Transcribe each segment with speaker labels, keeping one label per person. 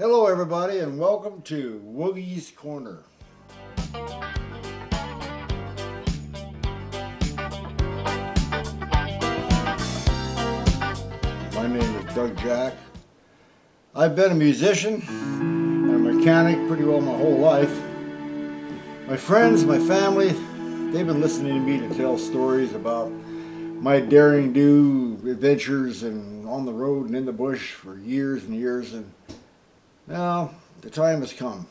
Speaker 1: Hello everybody and welcome to WOOGIES Corner. My name is Doug Jack. I've been a musician and a mechanic pretty well my whole life. My friends, my family, they've been listening to me to tell stories about my daring do adventures and on the road and in the bush for years and years, and now the time has come.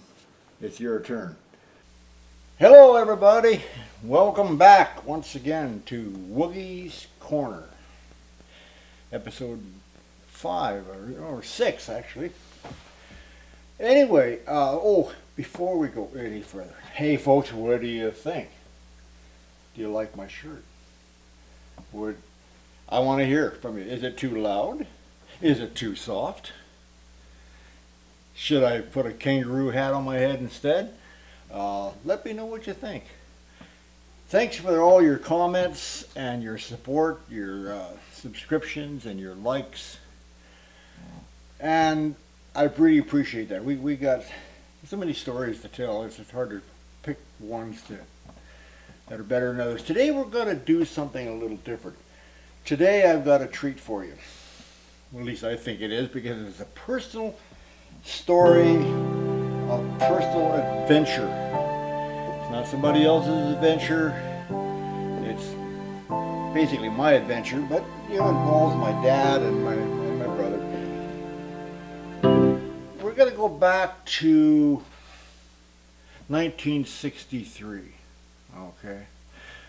Speaker 1: It's your turn. Hello everybody. Welcome back once again to WOOGIES Corner. Episode 5 or 6 actually. Anyway, before we go any further, hey folks, what do you think? Do you like my shirt? I want to hear from you. Is it too loud? Is it too soft? Should I put a kangaroo hat on my head instead? Let me know what you think. Thanks for all your comments and your support, your subscriptions and your likes. And I really appreciate that. We got so many stories to tell. It's just hard to pick ones that are better than others. Today we're going to do something a little different. Today I've got a treat for you. Well, at least I think it is, because it's a personal story of personal adventure. It's not somebody else's adventure. It's basically my adventure, but it involves my dad and my brother. We're going to go back to 1963. Okay.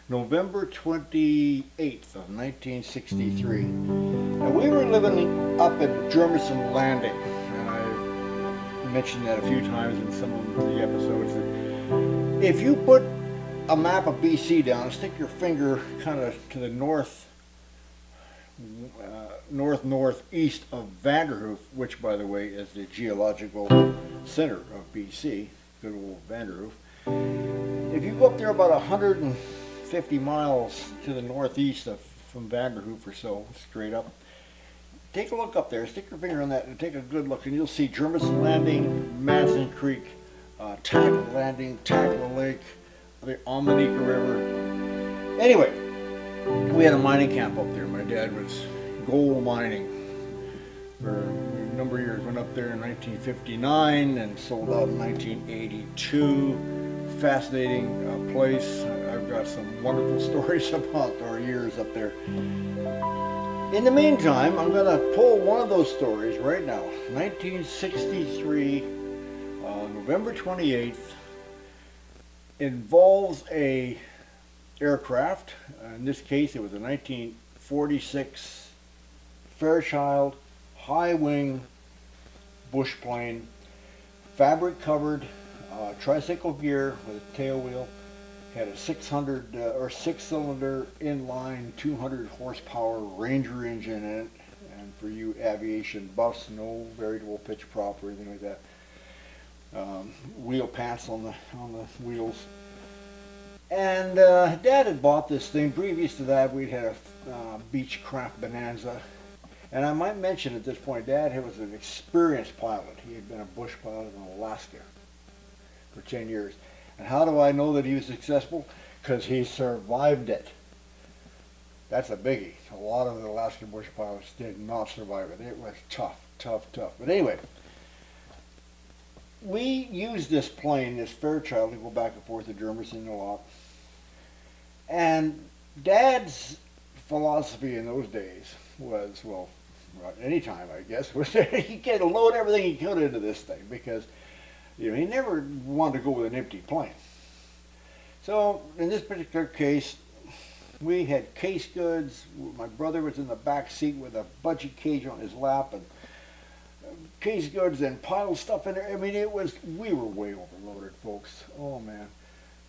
Speaker 1: November 28th of 1963. Now we were living up at Jermison Landing, and I've mentioned that a few times in some of the episodes. If you put a map of BC down and stick your finger kind of to the northeast of Vanderhoof, which by the way is the geological center of BC, good old Vanderhoof. If you go up there about 150 miles to the northeast from Vanderhoof or so, straight up, take a look up there, stick your finger on that and take a good look, and you'll see Jermison Landing, Manson Creek, Tackle Landing, Tackle Lake, the Omanika River. Anyway, we had a mining camp up there. My dad was gold mining for a number of years. Went up there in 1959 and sold out in 1982. Fascinating place. I've got some wonderful stories about our years up there. In the meantime, I'm going to pull one of those stories right now. 1963, November 28th, involves a aircraft. In this case, it was a 1946 Fairchild high-wing bush plane, fabric-covered, tricycle gear with a tail wheel. Had a 6-cylinder inline 200 horsepower Ranger engine in it, and for you aviation buffs, no variable pitch prop or anything like that. Wheel paths on the wheels. And Dad had bought this thing. Previous to that, we'd had a Beechcraft Bonanza. And I might mention at this point, Dad was an experienced pilot. He had been a bush pilot in Alaska for 10 years. And how do I know that he was successful? Because he survived it. That's a biggie. A lot of the Alaska bush pilots did not survive it. It was tough. But anyway, we used this plane, this Fairchild, to go back and forth to Jermison a lot. And Dad's philosophy in those days was, well, any time I guess, was that he could load everything he could into this thing, because he never wanted to go with an empty plane. So in this particular case, we had case goods. My brother was in the back seat with a budget cage on his lap, and case goods and pile stuff in there. I mean, we were way overloaded, folks. Oh man.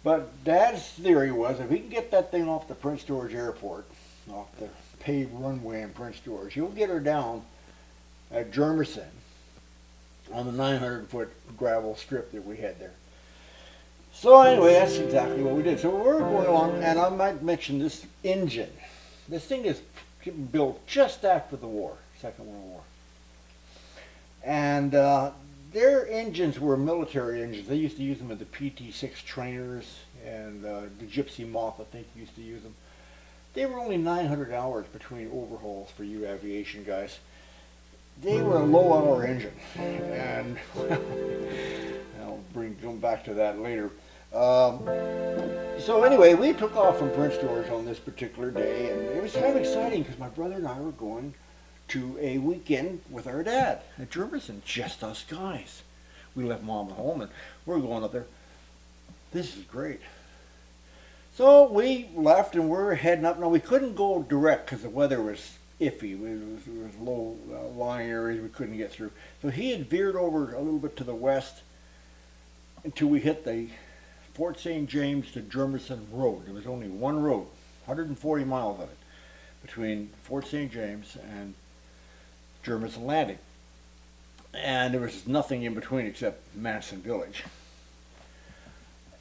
Speaker 1: But Dad's theory was, if he can get that thing off the Prince George Airport, off the paved runway in Prince George, he'll get her down at Jermison on the 900-foot gravel strip that we had there. So anyway, that's exactly what we did. So we're going along, and I might mention this engine. This thing is built just after the war, Second World War. And their engines were military engines. They used to use them in the PT-6 trainers, and the Gypsy Moth, I think, used to use them. They were only 900 hours between overhauls for you aviation guys. They were a low-hour engine, and I'll come back to that later. So anyway, we took off from Prince George on this particular day, and it was kind of exciting because my brother and I were going to a weekend with our dad at Jefferson, just us guys. We left Mom at home, and we're going up there. This is great. So we left, and we're heading up. Now, we couldn't go direct because the weather was iffy. It was low lying areas we couldn't get through. So he had veered over a little bit to the west until we hit the Fort St. James to Jefferson Road. There was only one road, 140 miles of it, between Fort St. James and Jefferson Landing. And there was nothing in between except Madison Village.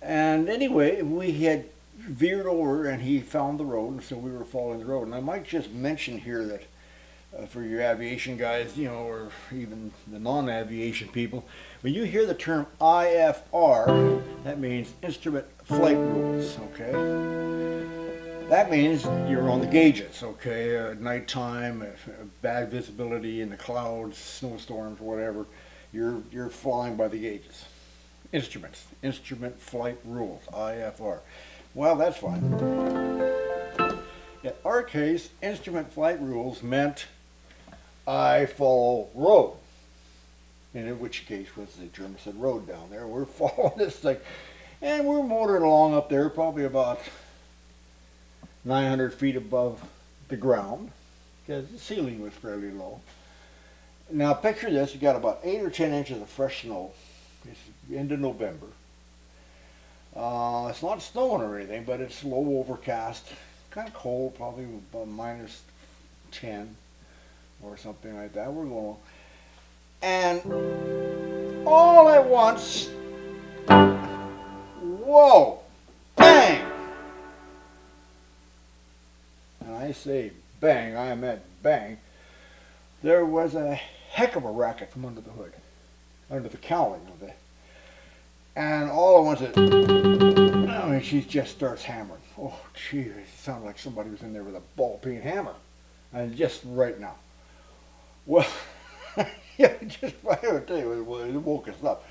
Speaker 1: And anyway, we had veered over and he found the road, and so we were following the road. And I might just mention here that for your aviation guys, you know, or even the non-aviation people, when you hear the term IFR, that means Instrument Flight Rules, okay? That means you're on the gauges, okay? At nighttime, bad visibility in the clouds, snowstorms, whatever, you're flying by the gauges. Instruments, Instrument Flight Rules, IFR. Well, that's fine. In our case, Instrument Flight Rules meant I follow road, and in which case was the Jefferson Road down there. We're following this thing, and we're motoring along up there, probably about 900 feet above the ground, because the ceiling was fairly low. Now picture this, you got about 8 or 10 inches of fresh snow. It's into November. It's not snowing or anything, but it's low overcast, kind of cold, probably about minus 10 or something like that. We're going, and all at once, whoa, bang! And I say bang, I meant bang. There was a heck of a racket from under the hood, under the cowling of it. And all at once, I mean, she just starts hammering. Oh, gee, it sounded like somebody was in there with a ball-peen hammer. And just right now. Well, yeah, just, I gotta tell you, it woke us up.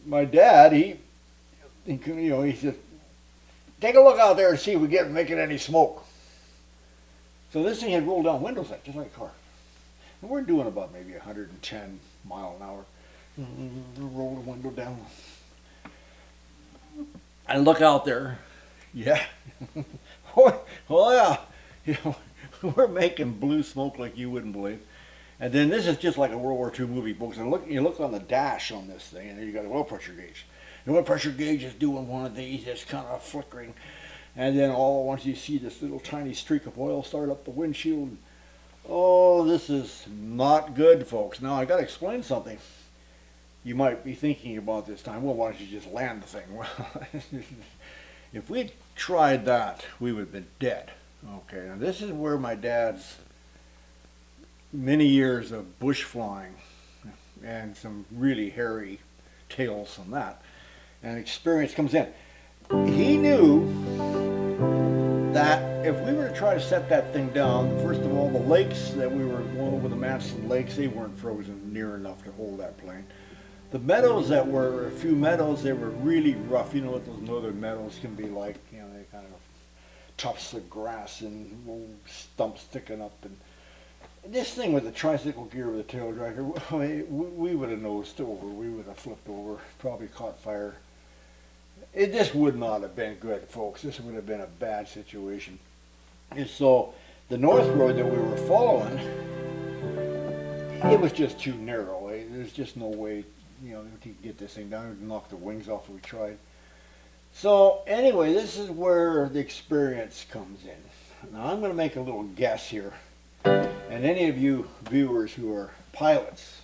Speaker 1: My dad, he said, take a look out there and see if we get making any smoke. So this thing had rolled down windows, just like a car. And we're doing about maybe 110 mile an hour. Roll the window down. And look out there. Yeah. Oh yeah. You know, we're making blue smoke like you wouldn't believe. And then this is just like a World War II movie, folks. And you look on the dash on this thing, and you got a oil pressure gauge. The oil pressure gauge is doing one of these, it's kind of flickering. And then all at once you see this little tiny streak of oil start up the windshield. Oh, this is not good, folks. Now I got to explain something. You might be thinking about this time, well, why don't you just land the thing? Well, if we'd tried that, we would have been dead. Okay, now this is where my dad's many years of bush flying and some really hairy tales from that and experience comes in. He knew that if we were to try to set that thing down, first of all, the lakes that we were going over, the Madison Lakes, they weren't frozen near enough to hold that plane. The meadows that were, a few meadows, they were really rough. You know what those northern meadows can be like, you know, they kind of tufts of grass and little stumps sticking up. And this thing with the tricycle gear with the tail dragger, we would have nosed over, we would have flipped over, probably caught fire. This would not have been good, folks. This would have been a bad situation. And so the north road that we were following, it was just too narrow. There's just no way, you know, to get this thing down. It would knock the wings off if we tried. So anyway, this is where the experience comes in. Now I'm going to make a little guess here. And any of you viewers who are pilots,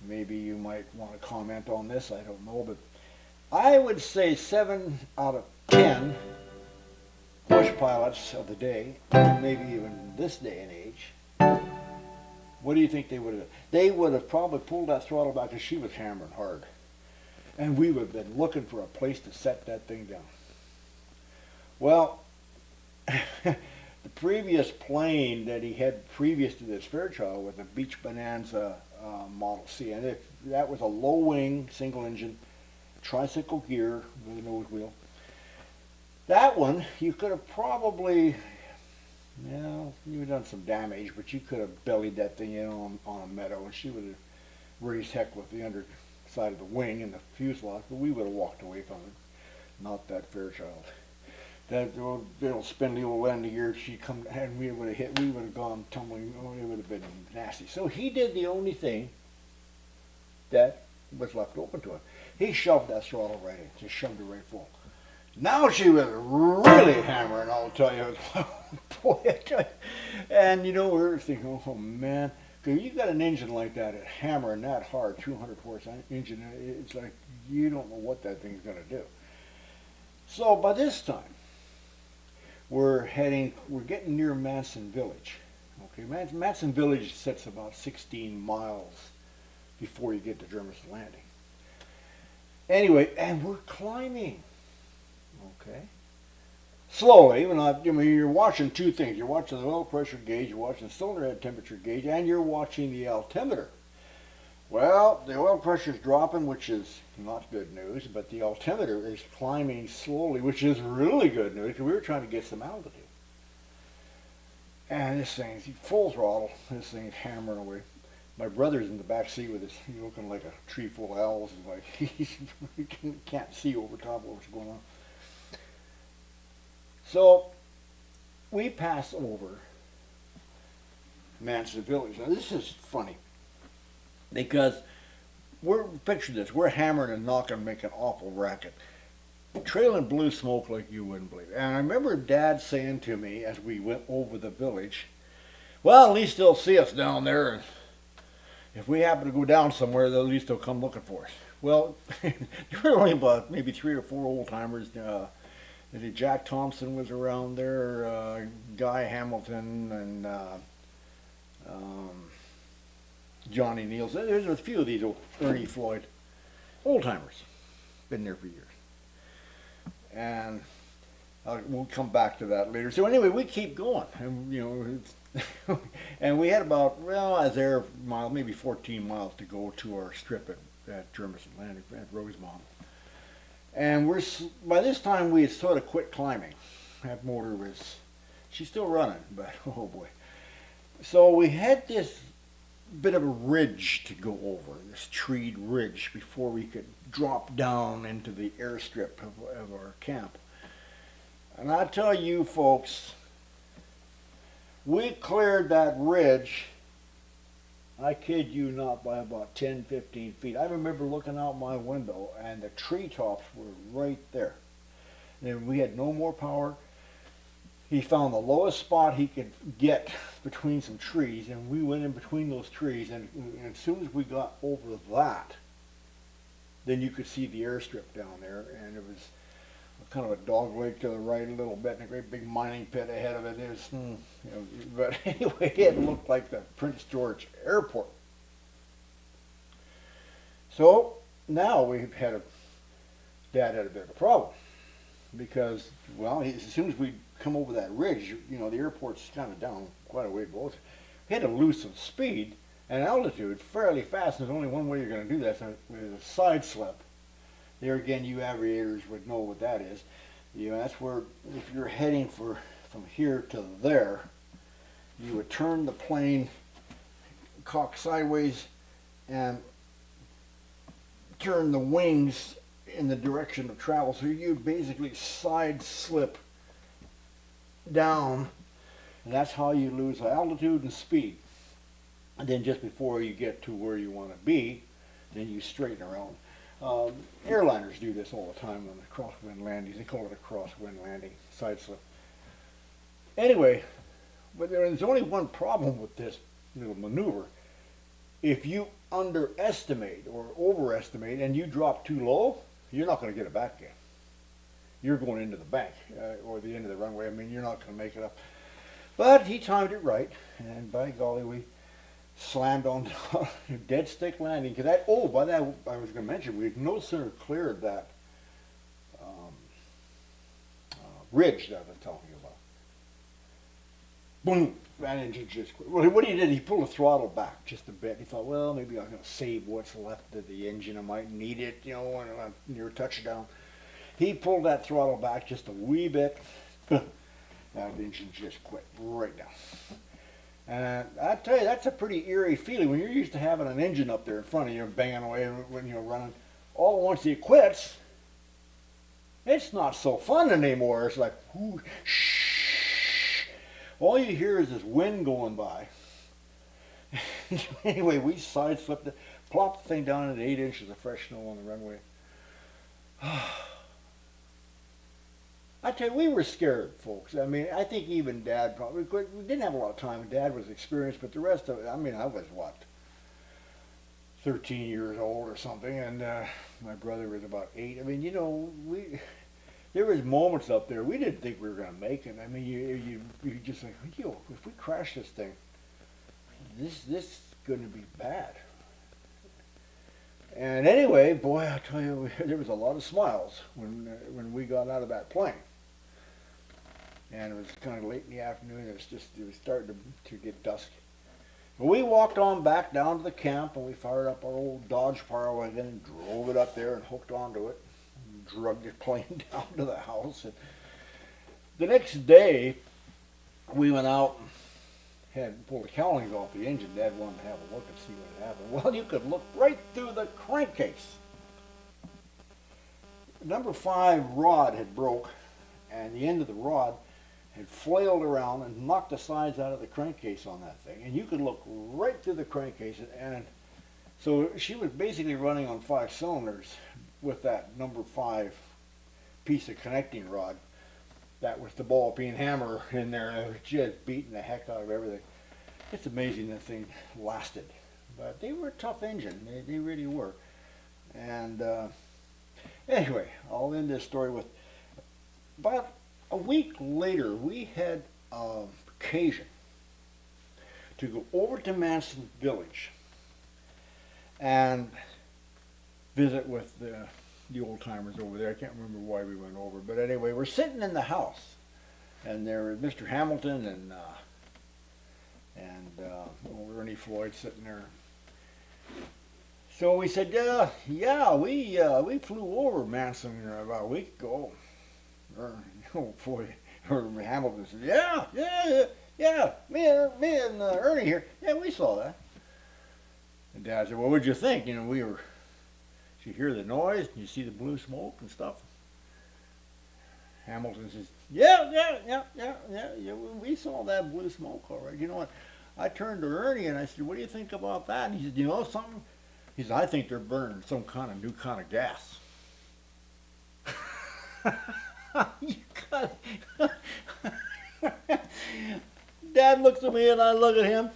Speaker 1: maybe you might want to comment on this, I don't know, but I would say 7 out of 10 bush pilots of the day, maybe even this day and age, What do you think they would have done? They would have probably pulled that throttle back because she was hammering hard. And we would have been looking for a place to set that thing down. Well, the previous plane that he had previous to this Fairchild was a Beach Bonanza Model C. And that was a low wing, single engine, tricycle gear with a nose wheel. That one, you could have probably, you would have done some damage, but you could have bellied that thing in on a meadow, and she would have raised heck with the underside of the wing and the fuselage, but we would have walked away from it. Not that Fairchild. That little spindly old landing gear, she come and we would have hit. We would have gone tumbling. Oh, it would have been nasty. So he did the only thing that was left open to him. He shoved that throttle right in, just shoved it right full. Now she was really hammering, I'll tell you. Boy, I tell you. And you know, we were thinking, oh man, because you got an engine like that, at hammering that hard, 200 horse engine, it's like you don't know what that thing's going to do. So by this time, we're getting near Manson Village. Okay, Manson Village sits about 16 miles before you get to Germiston Landing. Anyway, and we're climbing. Okay. Slowly, you're watching two things. You're watching the oil pressure gauge, you're watching the cylinder head temperature gauge, and you're watching the altimeter. Well, the oil pressure is dropping, which is not good news, but the altimeter is climbing slowly, which is really good news, because we were trying to get some altitude. And this thing's full throttle. This thing's hammering away. My brother's in the back seat with he's looking like a tree full of owls, and like he can't see over top of what's going on. So we pass over Manson Village. Now this is funny, because picture this, we're hammering and knocking, making awful racket, trailing blue smoke like you wouldn't believe. And I remember Dad saying to me as we went over the village, well, at least they'll see us down there, and if we happen to go down somewhere, at least they'll come looking for us. Well, there were only about maybe 3 or 4 old timers. Jack Thompson was around there, Guy Hamilton, and Johnny Niels. There's a few of these Ernie Floyd, old timers, been there for years. And we'll come back to that later. So anyway, we keep going, and and we had about, as mile, maybe 14 miles to go to our strip at Germiston Landing at Rosemont. And by this time we had sort of quit climbing. That motor she's still running, but oh boy. So we had this bit of a ridge to go over, this treed ridge, before we could drop down into the airstrip of our camp. And I tell you folks, we cleared that ridge, I kid you not, by about 10, 15 feet. I remember looking out my window and the treetops were right there. And we had no more power. He found the lowest spot he could get between some trees, and we went in between those trees, and as soon as we got over that, then you could see the airstrip down there, and it was kind of a dog leg to the right a little bit, and a great big mining pit ahead of it. But anyway, it looked like the Prince George Airport. So now Dad had a bit of a problem, because, well, as soon as we come over that ridge, the airport's kind of down quite a way below. We had to lose some speed and altitude fairly fast, and there's only one way you're going to do that, with a side slip. There again, you aviators would know what that is. That's where, if you're heading from here to there, you would turn the plane cock sideways and turn the wings in the direction of travel. So you basically side slip down, and that's how you lose altitude and speed. And then just before you get to where you want to be, then you straighten around. Airliners do this all the time on the crosswind landings. They call it a crosswind landing, side slip. Anyway, but there's only one problem with this little maneuver. If you underestimate or overestimate and you drop too low, you're not going to get it back again. You're going into the bank or the end of the runway. You're not going to make it up. But he timed it right, and by golly, we slammed on dead stick landing. Cause that, oh, by that I was going to mention, we had no sooner cleared that um, ridge that I was talking about. Boom! That engine just quit. Well, what he did, he pulled the throttle back just a bit. He thought, well, maybe I'm going to save what's left of the engine. I might need it, you know, when I'm near touchdown. He pulled that throttle back just a wee bit. That engine just quit right now. And I tell you, that's a pretty eerie feeling when you're used to having an engine up there in front of you, banging away when you're running. All at once it quits. It's not so fun anymore. It's like, whoo, shh. All you hear is this wind going by. Anyway, we side slipped it, plopped the thing down into 8 inches of fresh snow on the runway. I tell you, we were scared, folks. I mean, I think even Dad probably, we didn't have a lot of time. Dad was experienced, but the rest of it, I mean, I was what, 13 years old or something, and my brother was about 8. I mean, you know, there was moments up there we didn't think we were going to make it. I mean, you just like, yo, if we crash this thing, this is going to be bad. And anyway, boy, I tell you, there was a lot of smiles when we got out of that plane. And it was kind of late in the afternoon. It was starting to get dusk. But we walked on back down to the camp, and we fired up our old Dodge Power Wagon and drove it up there and hooked onto it. Drugged the plane down to the house. And the next day, we went out and had pulled the cowlings off the engine. Dad wanted to have a look and see what happened. Well, you could look right through the crankcase. Number 5 rod had broke, and the end of the rod had flailed around and knocked the sides out of the crankcase on that thing. And you could look right through the crankcase. And so she was basically running on 5 cylinders with that number 5 piece of connecting rod. That was the ball peen hammer in there, and it was just beating the heck out of everything. It's amazing that thing lasted. But they were a tough engine. They really were. And anyway, I'll end this story with, about a week later, we had occasion to go over to Manson Village and visit with the old timers over there. I can't remember why we went over, but anyway, we're sitting in the house, and there was Mr. Hamilton and old Ernie Floyd sitting there. So we said, yeah, we flew over Manson about a week ago. Floyd or Hamilton said, yeah, me and Ernie here, yeah, we saw that. And Dad said, well, what'd you think? You know, you hear the noise, and you see the blue smoke and stuff. Hamilton says, yeah, we saw that blue smoke, all right. You know what? I turned to Ernie and I said, what do you think about that? And he said, you know something? He said, I think they're burning some kind of new kind of gas. You got Dad looks at me and I look at him.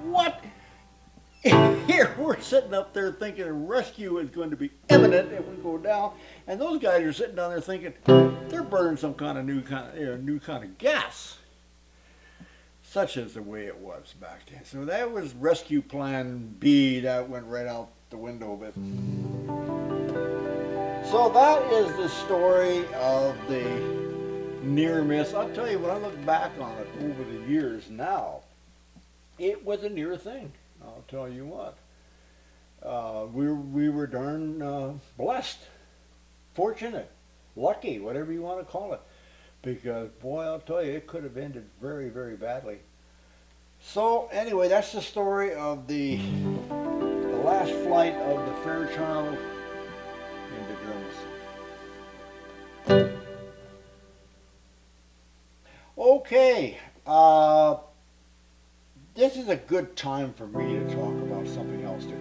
Speaker 1: What? Here we're sitting up there thinking a rescue is going to be imminent if we go down, and those guys are sitting down there thinking they're burning some kind of new kind of gas. Such is the way it was back then. So that was rescue plan B. That went right out the window a bit. So that is the story of the near miss. I'll tell you, when I look back on it over the years now, it was a near thing. I'll tell you what. We were darn blessed, fortunate, lucky, whatever you want to call it. Because, boy, I'll tell you, it could have ended very, very badly. So, anyway, that's the story of the last flight of the Fairchild into Germany. Okay, this is a good time for me to talk about something else too.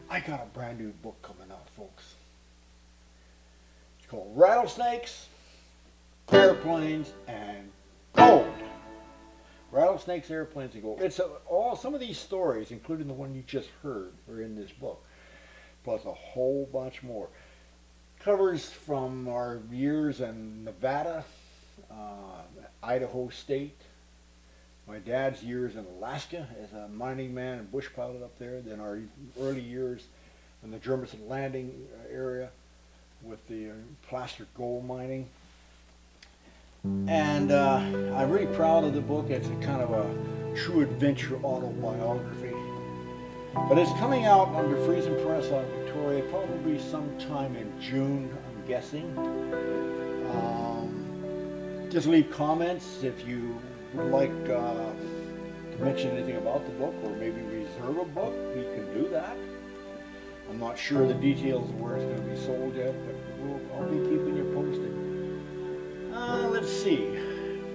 Speaker 1: I got a brand new book coming out, folks. It's called Rattlesnakes, Airplanes, and Gold. Rattlesnakes, Airplanes, and Gold. It's some of these stories, including the one you just heard, are in this book, plus a whole bunch more. Covers from our years in Nevada, Idaho State, my dad's years in Alaska as a mining man and bush pilot up there, then our early years in the Germiston Landing area with the placer gold mining. And I'm really proud of the book. It's a kind of a true adventure autobiography. But it's coming out under Friesen Press out of Victoria, probably sometime in June, I'm guessing. Just leave comments if you would like to mention anything about the book, or maybe reserve a book. You can do that. I'm not sure the details of where it's going to be sold yet, but I'll be keeping you posted. Let's see.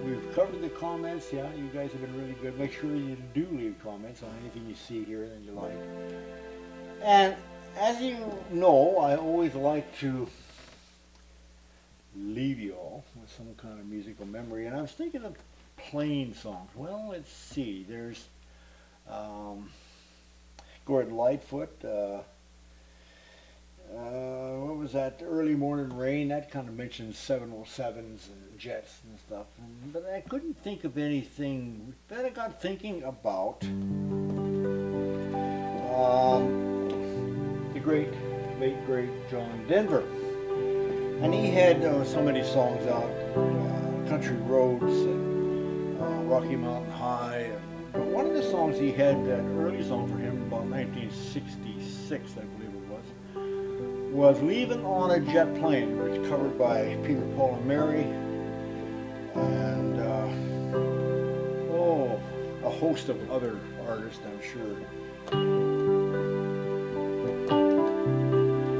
Speaker 1: We've covered the comments. Yeah, you guys have been really good. Make sure you do leave comments on anything you see here that you like. And as you know, I always like to leave you all with some kind of musical memory. And I was thinking of plain songs. Well, let's see. There's Gordon Lightfoot. What was that? Early Morning Rain. That kind of mentions 707s and jets and stuff. But I couldn't think of anything. Then I got thinking about the late great John Denver. And he had so many songs out, Country Roads and Rocky Mountain High. But one of the songs he had, an early song for him, about 1966, I believe it was Leaving on a Jet Plane, which was covered by Peter, Paul, and Mary. And, a host of other artists, I'm sure.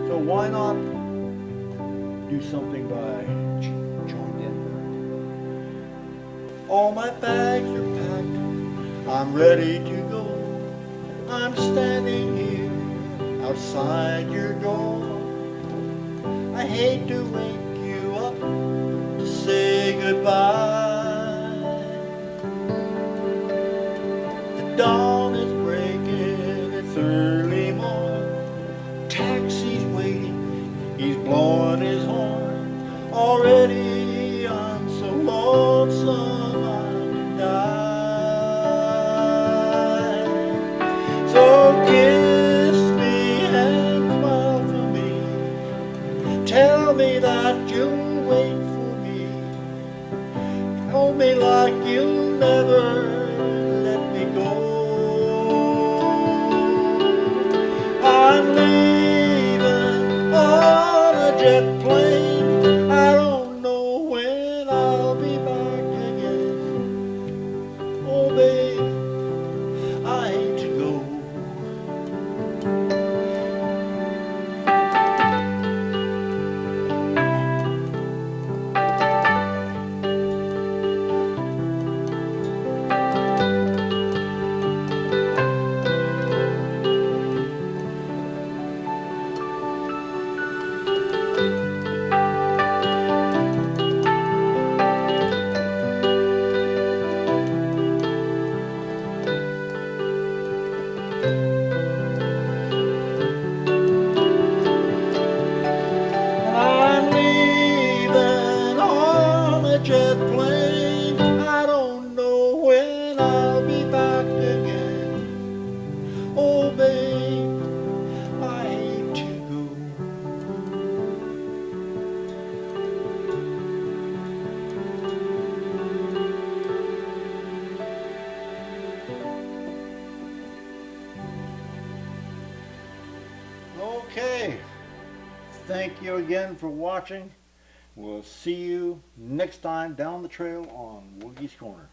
Speaker 1: So why not do something by John Denver? All my bags are packed, I'm ready to go. I'm standing here outside your door. I hate to wake you up to say goodbye. The dawn is breaking, it's early morn. Taxi's waiting, he's blowing his horn. Already I'm so lonesome I could die. So kiss me and smile for me. Tell me that you'll wait for me. Hold me like you'll never let me go. I'm leaving on a jet plane. I don't know when I'll be back again. Oh babe, I hate to go. Jet plane, I don't know when I'll be back again. Oh babe, I hate to go. Okay, thank you again for watching. We'll see you next time down the trail on Woogie's Corner.